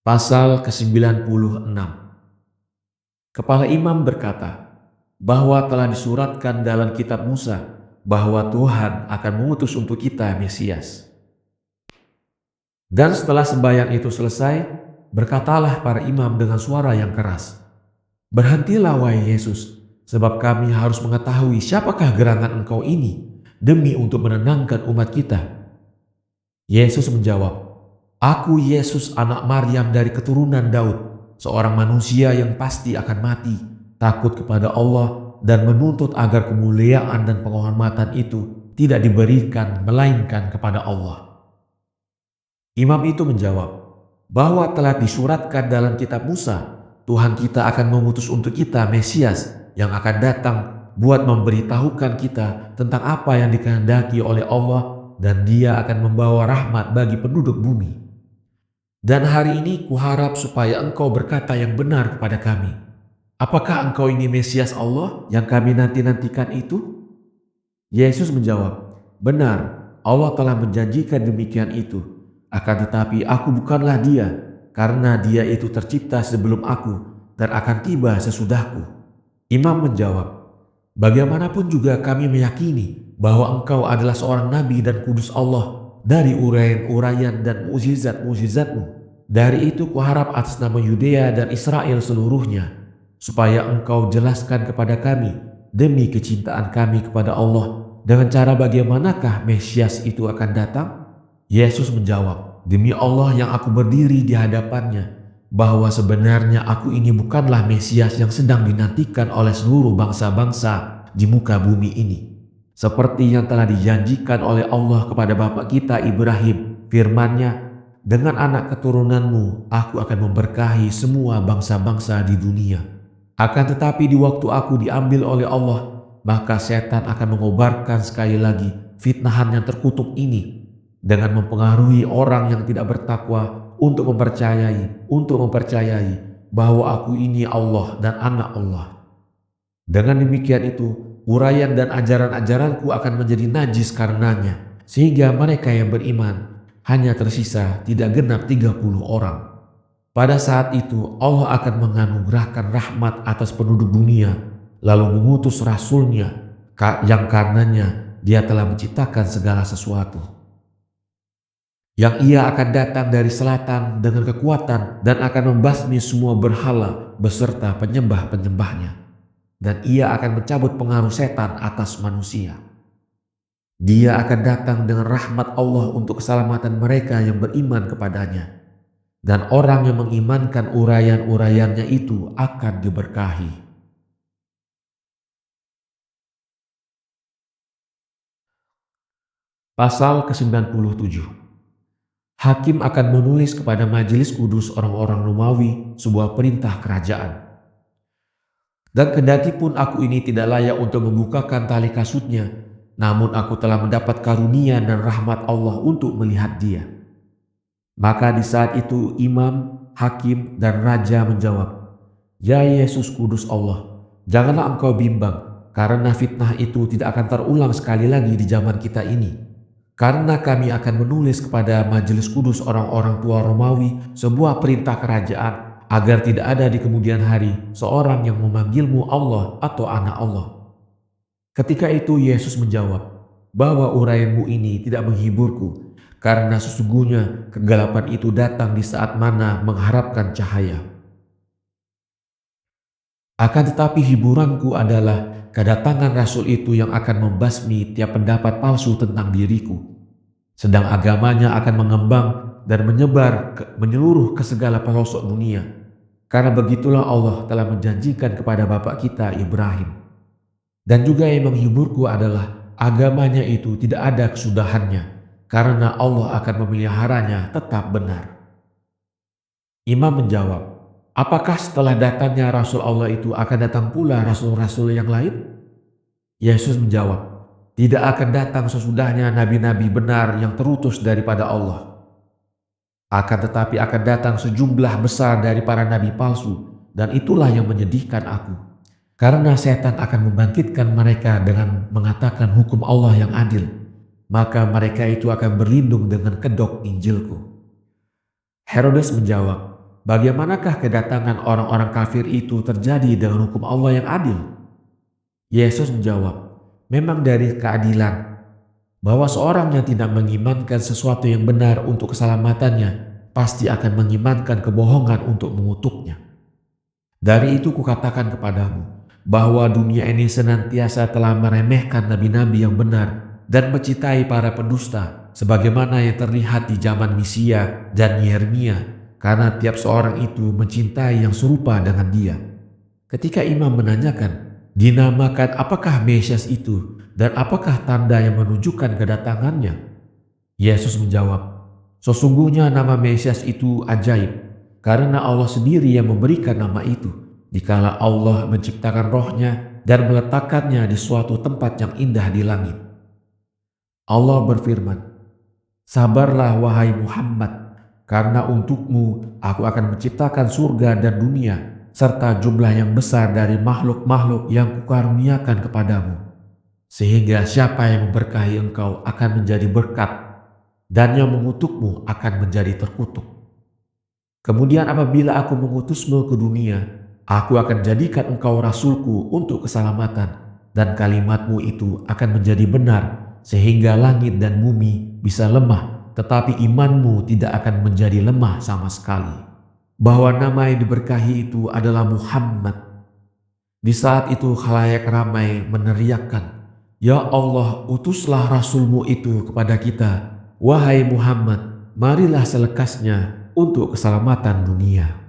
Pasal ke-96. Kepala imam berkata bahwa telah disuratkan dalam kitab Musa bahwa Tuhan akan mengutus untuk kita Mesias. Dan setelah sembahyang itu selesai, berkatalah para imam dengan suara yang keras, "Berhentilah wahai Yesus, sebab kami harus mengetahui siapakah gerangan Engkau ini demi untuk menenangkan umat kita." Yesus menjawab, "Aku Yesus anak Maryam dari keturunan Daud, seorang manusia yang pasti akan mati, takut kepada Allah dan menuntut agar kemuliaan dan penghormatan itu tidak diberikan melainkan kepada Allah." Imam itu menjawab, "Bahwa telah disuratkan dalam kitab Musa, Tuhan kita akan mengutus untuk kita Mesias yang akan datang buat memberitahukan kita tentang apa yang dikehendaki oleh Allah, dan Dia akan membawa rahmat bagi penduduk bumi. Dan hari ini kuharap supaya engkau berkata yang benar kepada kami. Apakah engkau ini Mesias Allah yang kami nanti-nantikan itu?" Yesus menjawab, "Benar, Allah telah menjanjikan demikian itu. Akan tetapi aku bukanlah Dia, karena Dia itu tercipta sebelum aku dan akan tiba sesudahku." Imam menjawab, "Bagaimanapun juga kami meyakini bahwa engkau adalah seorang nabi dan kudus Allah dari uraian-uraian dan mukjizat-mukjizatmu. Dari itu kuharap atas nama Yudea dan Israel seluruhnya, supaya engkau jelaskan kepada kami demi kecintaan kami kepada Allah, dengan cara bagaimanakah Mesias itu akan datang?" Yesus menjawab, "Demi Allah yang aku berdiri di hadapannya, bahwa sebenarnya aku ini bukanlah Mesias yang sedang dinantikan oleh seluruh bangsa-bangsa di muka bumi ini. Seperti yang telah dijanjikan oleh Allah kepada bapa kita Ibrahim, firman-Nya, 'Dengan anak keturunanmu aku akan memberkahi semua bangsa-bangsa di dunia.' Akan tetapi di waktu aku diambil oleh Allah, maka setan akan mengobarkan sekali lagi fitnahan yang terkutuk ini dengan mempengaruhi orang yang tidak bertakwa untuk mempercayai bahwa aku ini Allah dan anak Allah. Dengan demikian itu, uraian dan ajaran-ajaranku akan menjadi najis karenanya, sehingga mereka yang beriman hanya tersisa tidak genap 30 orang. Pada saat itu Allah akan menganugerahkan rahmat atas penduduk dunia, lalu mengutus Rasul-Nya yang karenanya Dia telah menciptakan segala sesuatu. Yang Ia akan datang dari selatan dengan kekuatan dan akan membasmi semua berhala beserta penyembah-penyembahnya. Dan Ia akan mencabut pengaruh setan atas manusia. Dia akan datang dengan rahmat Allah untuk keselamatan mereka yang beriman kepadanya. Dan orang yang mengimankan uraian-uraiannya itu akan diberkahi." Pasal ke-97. Hakim akan menulis kepada majelis kudus orang-orang Romawi sebuah perintah kerajaan. "Dan kendati pun aku ini tidak layak untuk membukakan tali kasutnya, namun aku telah mendapat karunia dan rahmat Allah untuk melihat Dia." Maka di saat itu imam, hakim, dan raja menjawab, "Ya Yesus kudus Allah, janganlah engkau bimbang, karena fitnah itu tidak akan terulang sekali lagi di zaman kita ini. Karena kami akan menulis kepada majelis kudus orang-orang tua Romawi sebuah perintah kerajaan, agar tidak ada di kemudian hari seorang yang memanggilmu Allah atau anak Allah." Ketika itu Yesus menjawab bahwa uraianmu ini tidak menghiburku, karena sesungguhnya kegelapan itu datang di saat mana mengharapkan cahaya. Akan tetapi hiburanku adalah kedatangan Rasul itu yang akan membasmi tiap pendapat palsu tentang diriku. Sedang agamanya akan mengembang dan menyeluruh ke segala pelosok dunia. Karena begitulah Allah telah menjanjikan kepada bapa kita Ibrahim. Dan juga yang menghiburku adalah agamanya itu tidak ada kesudahannya, karena Allah akan memeliharanya tetap benar. Imam menjawab, "Apakah setelah datangnya Rasul Allah itu akan datang pula Rasul-Rasul yang lain?" Yesus menjawab, "Tidak akan datang sesudahnya nabi-nabi benar yang terutus daripada Allah. Akan tetapi akan datang sejumlah besar dari para nabi palsu, dan itulah yang menyedihkan aku. Karena setan akan membangkitkan mereka dengan mengatakan hukum Allah yang adil, maka mereka itu akan berlindung dengan kedok Injilku." Herodes menjawab, bagaimanakah kedatangan orang-orang kafir itu terjadi dengan hukum Allah yang adil? Yesus menjawab, memang dari keadilan, bahwa seorang yang tidak mengimankan sesuatu yang benar untuk keselamatannya, pasti akan mengimankan kebohongan untuk mengutuknya. Dari itu kukatakan kepadamu, bahwa dunia ini senantiasa telah meremehkan nabi-nabi yang benar dan mencintai para pendusta, sebagaimana yang terlihat di zaman Misia dan Yeremia, karena tiap seorang itu mencintai yang serupa dengan dia. Ketika imam menanyakan, dinamakan apakah Mesias itu dan apakah tanda yang menunjukkan kedatangannya? Yesus menjawab, sesungguhnya nama Mesias itu ajaib, karena Allah sendiri yang memberikan nama itu, dikala Allah menciptakan rohnya dan meletakkannya di suatu tempat yang indah di langit. Allah berfirman, sabarlah wahai Muhammad, karena untukmu aku akan menciptakan surga dan dunia, serta jumlah yang besar dari makhluk-makhluk yang kukaruniakan kepadamu. Sehingga siapa yang memberkahi engkau akan menjadi berkat, dan yang mengutukmu akan menjadi terkutuk. Kemudian apabila aku mengutusmu ke dunia, aku akan jadikan engkau rasulku untuk keselamatan, dan kalimatmu itu akan menjadi benar, sehingga langit dan bumi bisa lemah, tetapi imanmu tidak akan menjadi lemah sama sekali. Bahwa nama yang diberkahi itu adalah Muhammad. Di saat itu khalayak ramai meneriakkan, ya Allah, utuslah Rasulmu itu kepada kita. Wahai Muhammad, marilah selekasnya untuk keselamatan dunia.